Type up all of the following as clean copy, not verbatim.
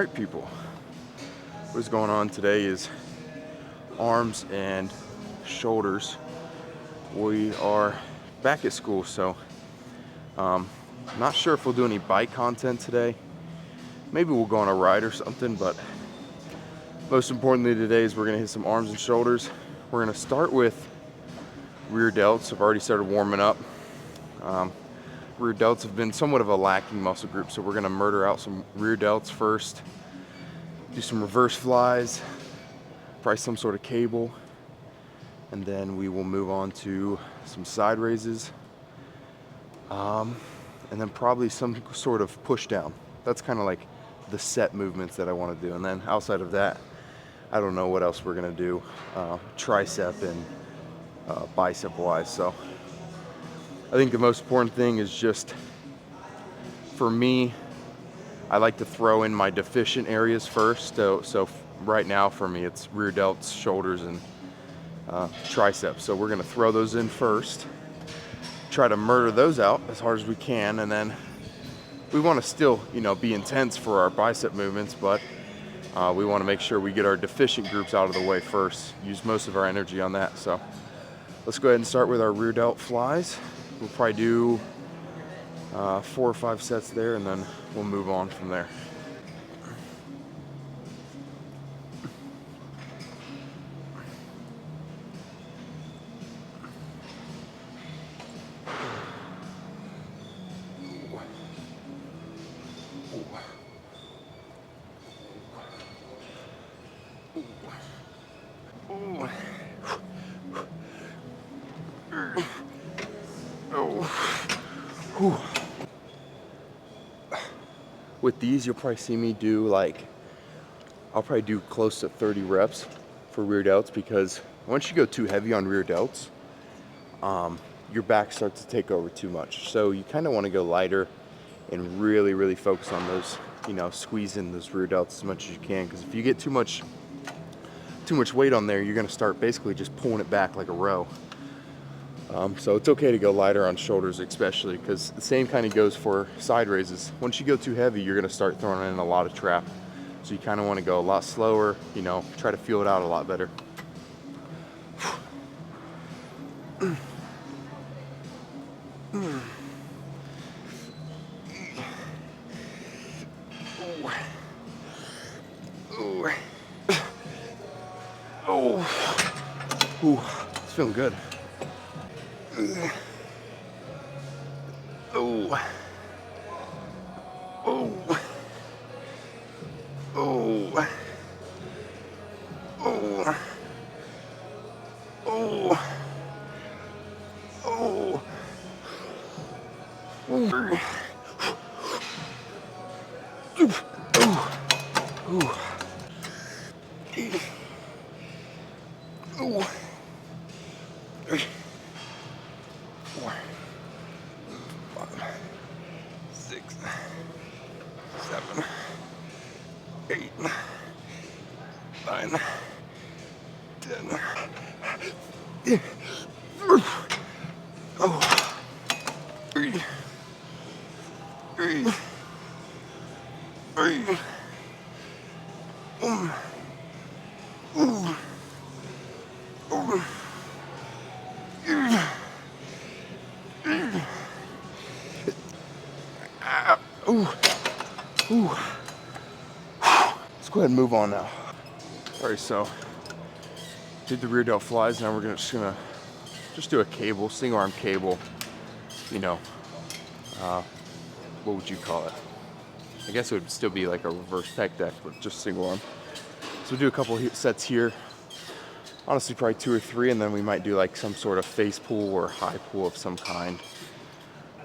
Alright people, what's going on today is arms and shoulders. We are back at school, so not sure if we'll do any bike content today. Maybe we'll go on a ride or something, but most importantly today is we're going to hit some arms and shoulders. We're going to start with rear delts. I've already started warming up. Rear delts have been somewhat of a lacking muscle group, so we're going to murder out some rear delts first, do some reverse flies, probably some sort of cable, and then we will move on to some side raises, and then probably some sort of push down. That's kind of like the set movements that I want to do, and then outside of that, I don't know what else we're going to do, tricep and bicep wise. So I think the most important thing is just, for me, I like to throw in my deficient areas first. So right now for me, it's rear delts, shoulders, and triceps. So we're gonna throw those in first, try to murder those out as hard as we can, and then we wanna still, be intense for our bicep movements, but we wanna make sure we get our deficient groups out of the way first, use most of our energy on that. So let's go ahead and start with our rear delt flies. We'll probably do 4 or 5 sets there, and then we'll move on from there. With these, you'll probably see me do I'll probably do close to 30 reps for rear delts, because once you go too heavy on rear delts, your back starts to take over too much. So you kind of want to go lighter and really, really focus on those, squeeze in those rear delts as much as you can, because if you get too much weight on there, you're going to start basically just pulling it back like a row. So it's okay to go lighter on shoulders, especially because the same kind of goes for side raises. Once you go too heavy, you're going to start throwing in a lot of trap. So you kind of want to go a lot slower, try to feel it out a lot better. Ooh, it's feeling good. Oh. Oh. Oh. Oh. Oh. Oh. Oh. 4, 5, 6, 7, 8, 9, 10. Oh. 3. Let's go ahead and move on now. Alright, so did the rear delt flies. Now we're just gonna do a cable, single arm cable. What would you call it? I guess it would still be like a reverse pec deck, but just single arm. So we'll do a couple sets here. Honestly, probably 2 or 3, and then we might do like some sort of face pull or high pull of some kind,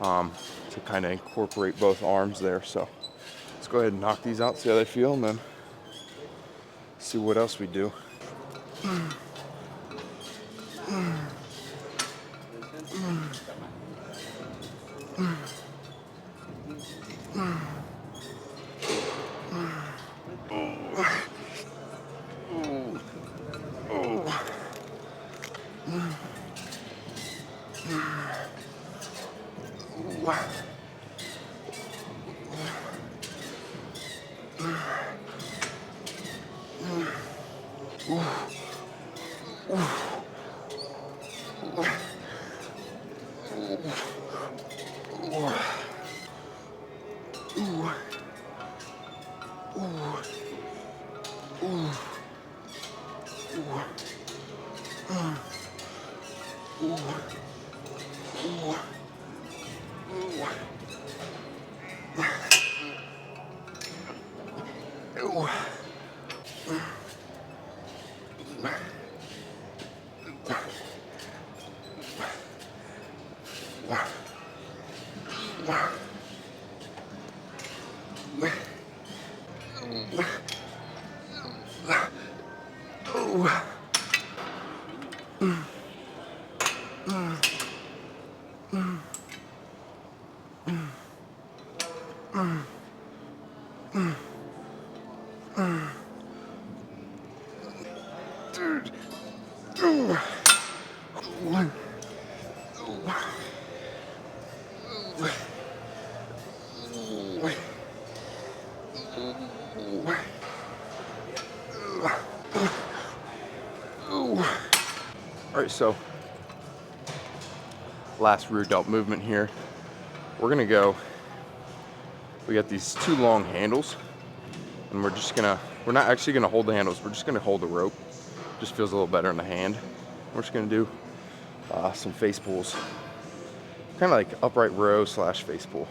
to kind of incorporate both arms there. So let's go ahead and knock these out, see how they feel, and then see what else we do. Dude. All right, so last rear delt movement here. We're gonna go, we got these two long handles, and we're not actually gonna hold the handles, we're just gonna hold the rope. Just feels a little better in the hand. We're just gonna do some face pulls. Kind of like upright row / face pull.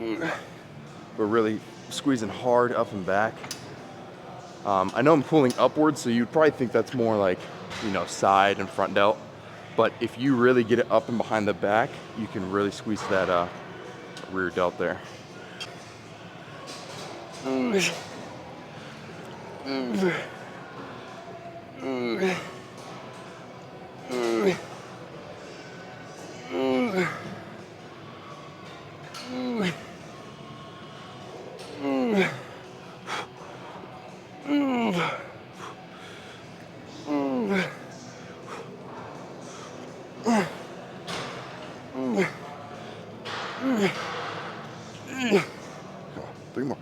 We're really squeezing hard up and back. I know I'm pulling upwards, so you'd probably think that's more like, side and front delt. But if you really get it up and behind the back, you can really squeeze that rear delt there. Three more.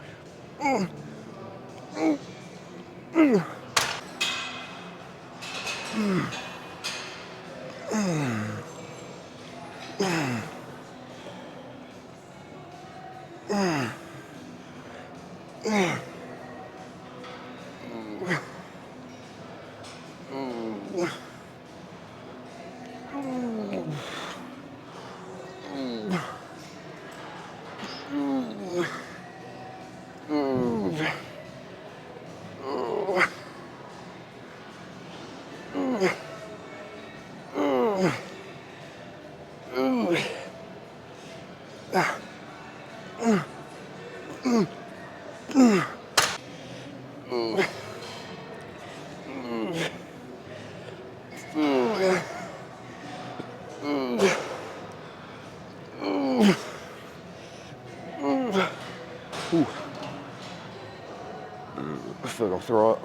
I feel like I'll throw up.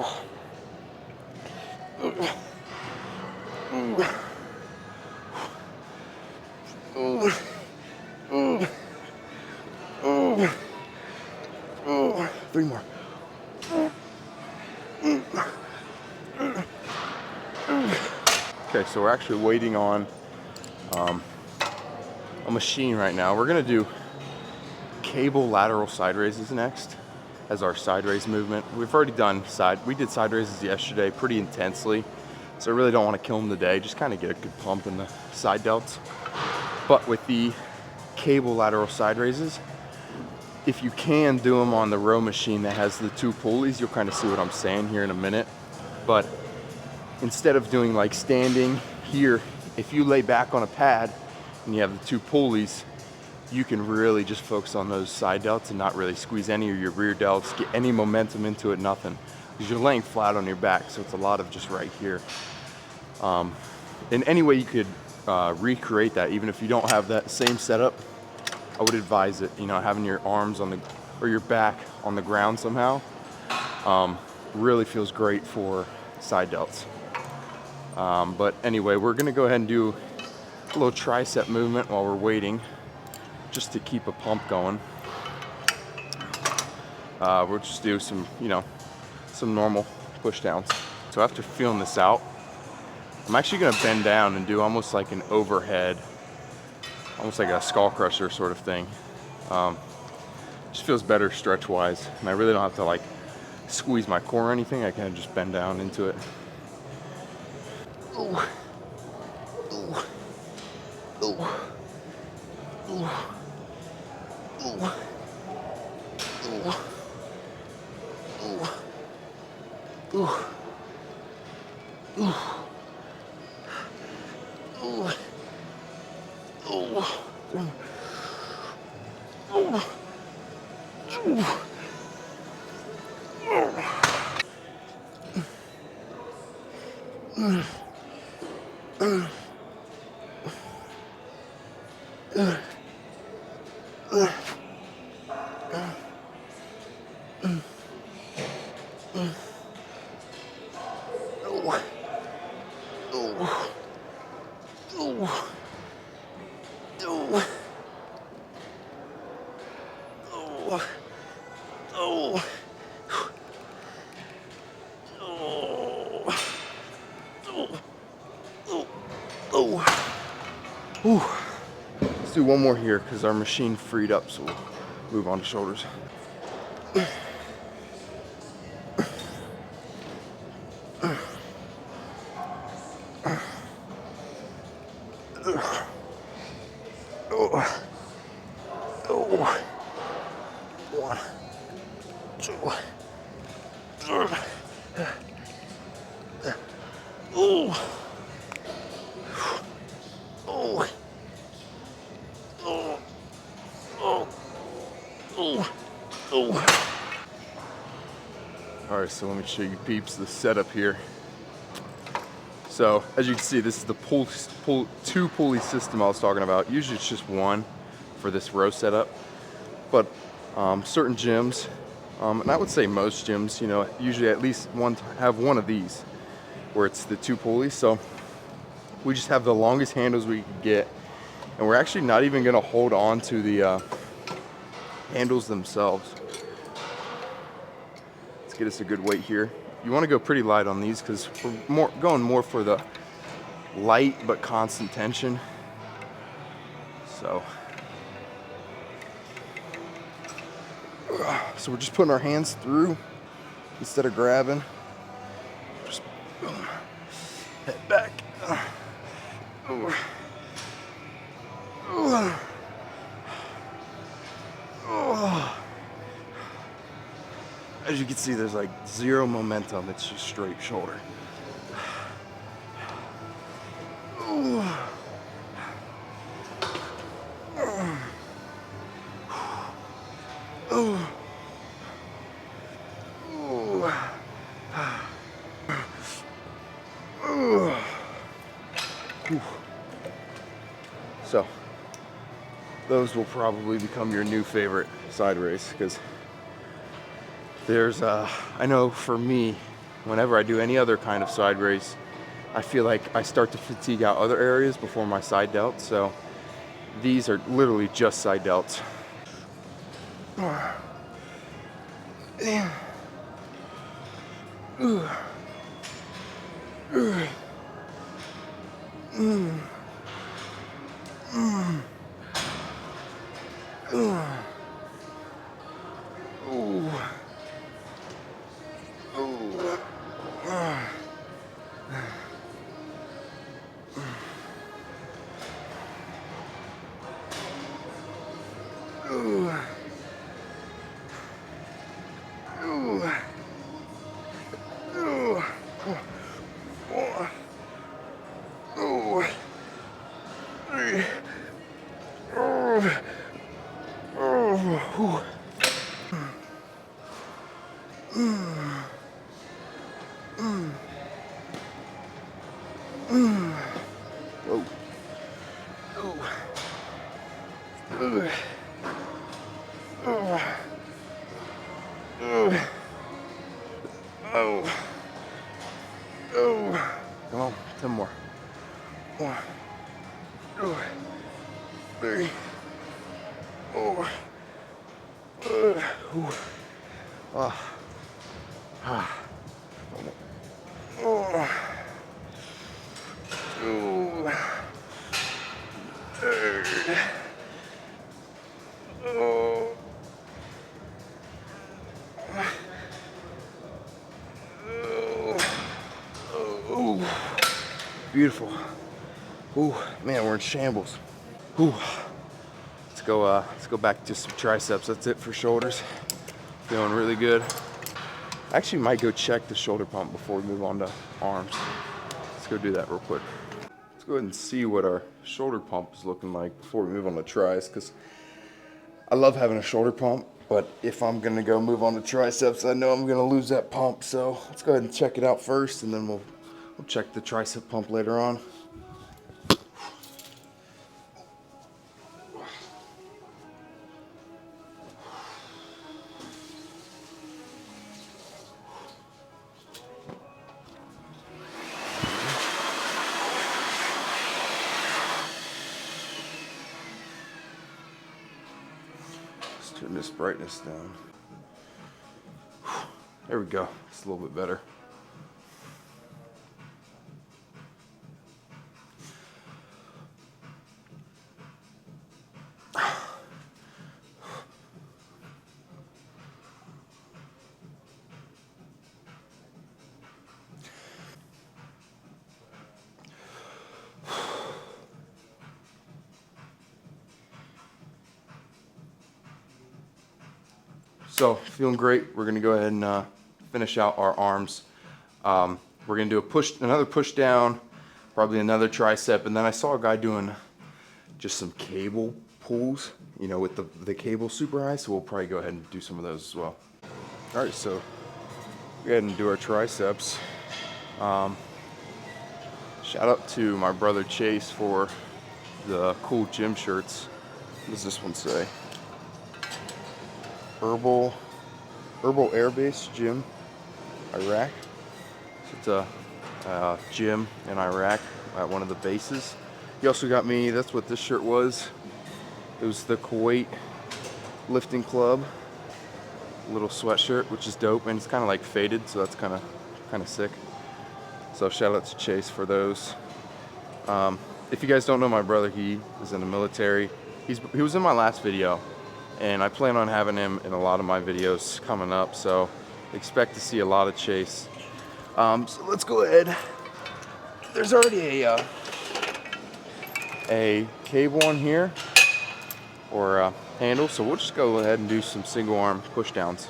Three more. Okay, so we're actually waiting on a machine right now. We're gonna do cable lateral side raises next as our side raise movement. We've already done we did side raises yesterday pretty intensely, so I really don't want to kill them today, just kind of get a good pump in the side delts. But with the cable lateral side raises, if you can do them on the row machine that has the two pulleys, you'll kind of see what I'm saying here in a minute. But instead of doing like standing here, if you lay back on a pad and you have the two pulleys, you can really just focus on those side delts and not really squeeze any of your rear delts, get any momentum into it, nothing. Because you're laying flat on your back, so it's a lot of just right here. In any way you could recreate that, even if you don't have that same setup, I would advise it, having your arms or your back on the ground somehow, really feels great for side delts. But anyway, we're gonna go ahead and do a little tricep movement while we're waiting, just to keep a pump going. We'll just do some, some normal push downs. So after feeling this out, I'm actually gonna bend down and do almost like an overhead almost like a skull crusher sort of thing. Just feels better stretch wise, and I really don't have to like squeeze my core or anything. I can just bend down into it. Ooh. Ooh. Ooh. Ooh. Ooh. Ooh. Ooh. Ooh. Ooh. Ooh. Ooh. Ooh. Ooh. Ooh. Let's do one more here because our machine freed up, so we'll move on to shoulders. One, two, All right, so let me show you peeps the setup here. So as you can see, this is the two pulley system I was talking about. Usually it's just one for this row setup, but certain gyms, and I would say most gyms, you know, usually at least have one of these where it's the two pulleys. So we just have the longest handles we can get, and we're actually not even gonna hold on to the handles themselves. Let's get us a good weight here. You want to go pretty light on these because we're going more for the light but constant tension. So we're just putting our hands through instead of grabbing. Just boom, head back. As you can see, there's like zero momentum. It's just straight shoulder. So those will probably become your new favorite side race because there's I know for me, whenever I do any other kind of side race, I feel like I start to fatigue out other areas before my side delts. So these are literally just side delts. Come on, 10 more. 1, 2, 3, 4. Oh. Oh. Beautiful. Ooh, man, we're in shambles. Ooh. Let's go back to some triceps. That's it for shoulders. Feeling really good. I actually might go check the shoulder pump before we move on to arms. Let's go do that real quick. Let's go ahead and see what our shoulder pump is looking like before we move on to tris, because I love having a shoulder pump, but if I'm gonna go move on to triceps, I know I'm gonna lose that pump. So let's go ahead and check it out first, and then we'll check the tricep pump later on. Let's turn this brightness down. There we go. It's a little bit better. So feeling great. We're gonna go ahead and finish out our arms. We're gonna do another push down, probably another tricep, and then I saw a guy doing just some cable pulls, you know, with the cable super high. So we'll probably go ahead and do some of those as well. All right, so go ahead and do our triceps. Shout out to my brother Chase for the cool gym shirts. What does this one say? Herbal Air Base Gym, Iraq. So it's a gym in Iraq at one of the bases. He also got me, that's what this shirt was. It was the Kuwait Lifting Club little sweatshirt, which is dope, and it's kind of like faded, so that's kind of sick. So shout out to Chase for those. If you guys don't know my brother, he is in the military. He was in my last video, and I plan on having him in a lot of my videos coming up, so expect to see a lot of Chase. So let's go ahead. There's already a cable on here, or a handle, so we'll just go ahead and do some single arm push downs.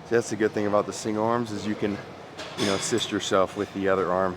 See, that's the good thing about the single arms, is you can, you know, assist yourself with the other arm.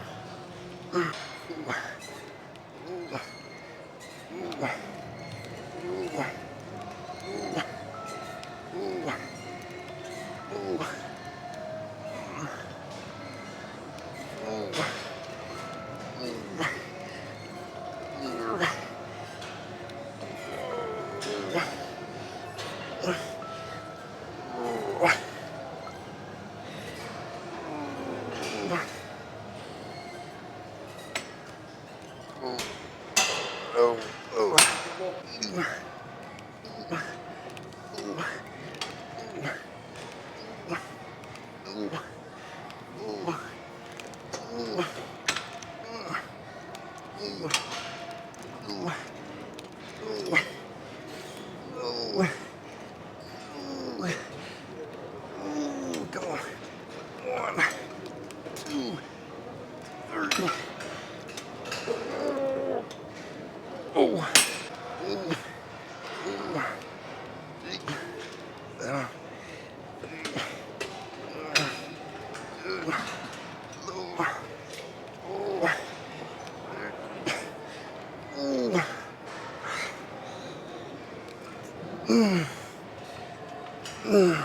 All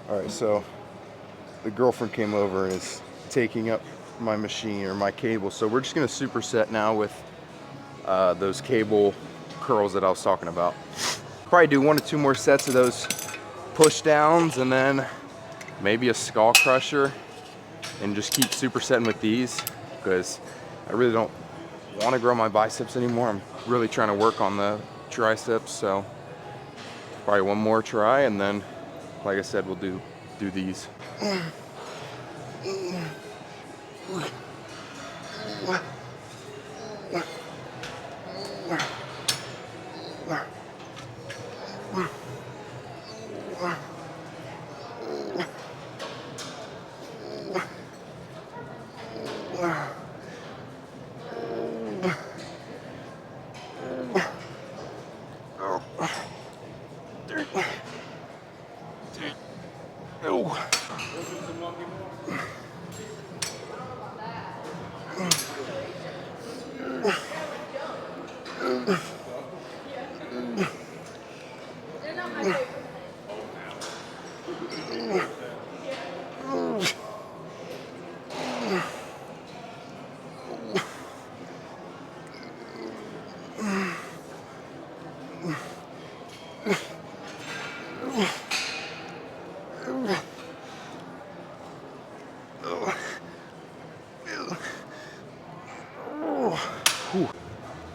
right, so the girlfriend came over and is taking up my machine or my cable. So we're just gonna superset now with those cable curls that I was talking about. Probably do 1 or 2 more sets of those push downs and then maybe a skull crusher and just keep supersetting with these because I really don't want to grow my biceps anymore. I'm really trying to work on the triceps, so probably 1 more try and then, like I said, we'll do these.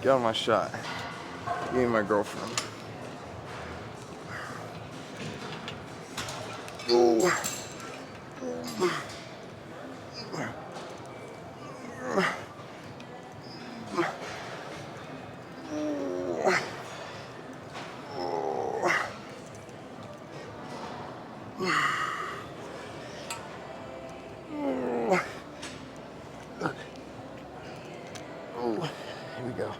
Get on my shot. Me and my girlfriend. Here we go.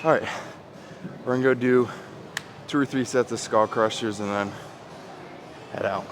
All right, we're gonna go do 2 or 3 sets of skull crushers and then head out.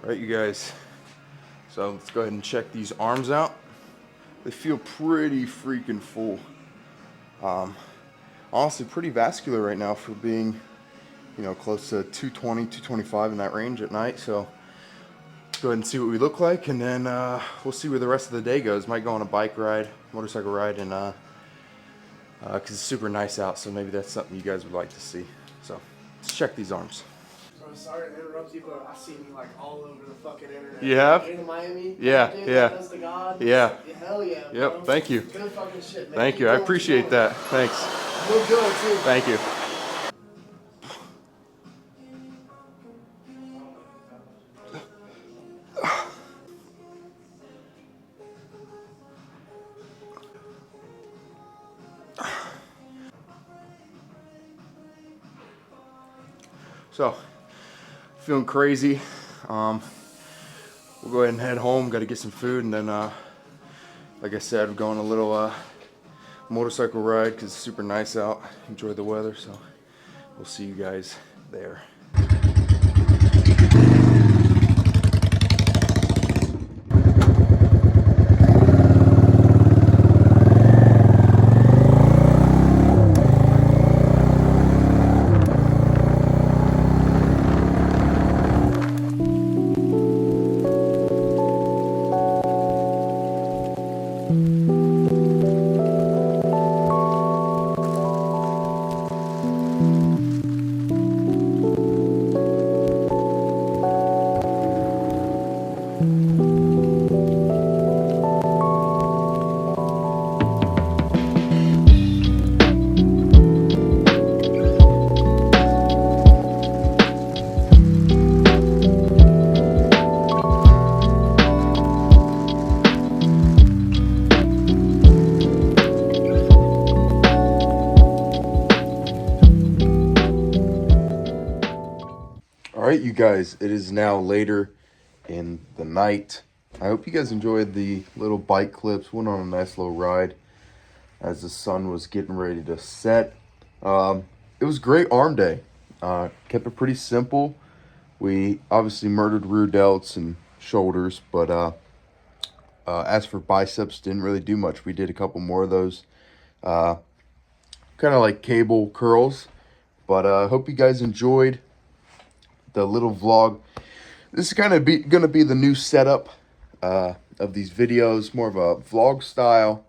All right, you guys. So let's go ahead and check these arms out. They feel pretty freaking full. Honestly, pretty vascular right now for being, you know, close to 220, 225 in that range at night. So let's go ahead and see what we look like, and then we'll see where the rest of the day goes. Might go on a bike ride, motorcycle ride, and because it's super nice out, so maybe that's something you guys would like to see. So let's check these arms. I'm sorry to interrupt you, but I've seen you like all over the fucking internet. You have? In Miami? Yeah, dude, yeah. honest to God. Yeah. Hell yeah, bro. Yep, thank you. Good fucking shit, man. Thank you, I appreciate that. Thanks. We'll go too. Thank you. So, feeling crazy. We'll go ahead and head home. Got to get some food, and then, like I said, we're going a little motorcycle ride because it's super nice out. Enjoy the weather. So, we'll see you guys there. All right, you guys, it is now later in the night. I hope you guys enjoyed the little bike clips. Went on a nice little ride as the sun was getting ready to set. It was great arm day. Kept it pretty simple. We obviously murdered rear delts and shoulders, but as for biceps, didn't really do much. We did a couple more of those, kind of like cable curls. But I hope you guys enjoyed the little vlog. This is gonna be the new setup of these videos, more of a vlog style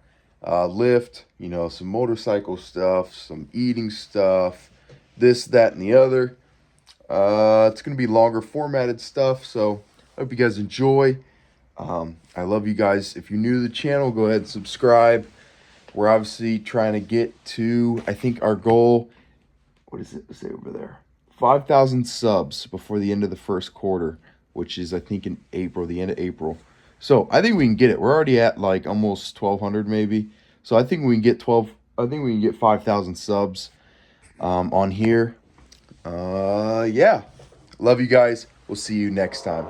lift, you know, some motorcycle stuff, some eating stuff, this, that, and the other. It's gonna be longer formatted stuff, so I hope you guys enjoy. I love you guys. If you're new to the channel, go ahead and subscribe. We're obviously trying to get to, I think our goal, what does it say over there? 5,000 subs before the end of the first quarter, which is, I think, in April, the end of April. So I think we can get it. We're already at like almost 1,200 maybe. So I think we can get 5,000 subs on here. Yeah. Love you guys. We'll see you next time.